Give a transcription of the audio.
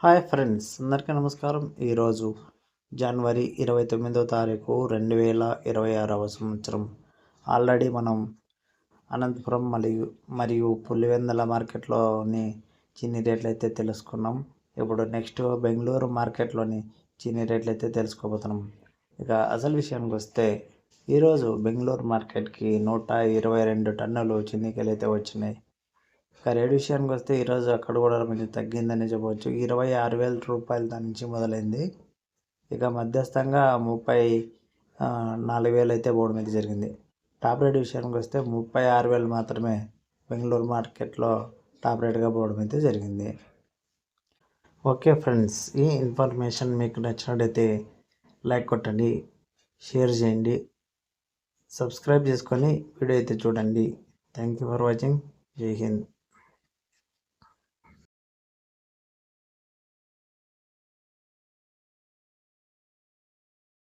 Hi friends, అందరికీ నమస్కారం. ఈరోజు జనవరి 29వ తారీఖు 2026వ సంవత్సరం. ఆల్రెడీ మనం అనంతపురం మరియు పులివెందుల మార్కెట్లోని చిన్ని రేట్లు అయితే తెలుసుకున్నాం. ఇప్పుడు నెక్స్ట్ బెంగళూరు మార్కెట్లోని చిన్ని రేట్లు అయితే తెలుసుకోబోతున్నాం. ఇక అసలు విషయానికి వస్తే ఈరోజు బెంగళూరు మార్కెట్కి 122 టన్నులు చిన్నికాయలు అయితే వచ్చినాయి. ఇక రేటు విషయానికి వస్తే ఈరోజు అక్కడ కూడా కొంచెం తగ్గిందని చెప్పవచ్చు. 26,000 రూపాయల దాని నుంచి మొదలైంది. ఇక మధ్యస్థంగా 34,000 అయితే పోవడం అయితే జరిగింది. టాప్ రేట్ విషయానికి వస్తే 36,000 మాత్రమే బెంగళూరు మార్కెట్లో టాప్ రేట్గా పోవడం అయితే జరిగింది. ఓకే ఫ్రెండ్స్, ఈ ఇన్ఫర్మేషన్ మీకు నచ్చినట్టయితే లైక్ కొట్టండి, షేర్ చేయండి, సబ్స్క్రైబ్ చేసుకొని వీడియో అయితే చూడండి. Thank you for watching. జై హింద్.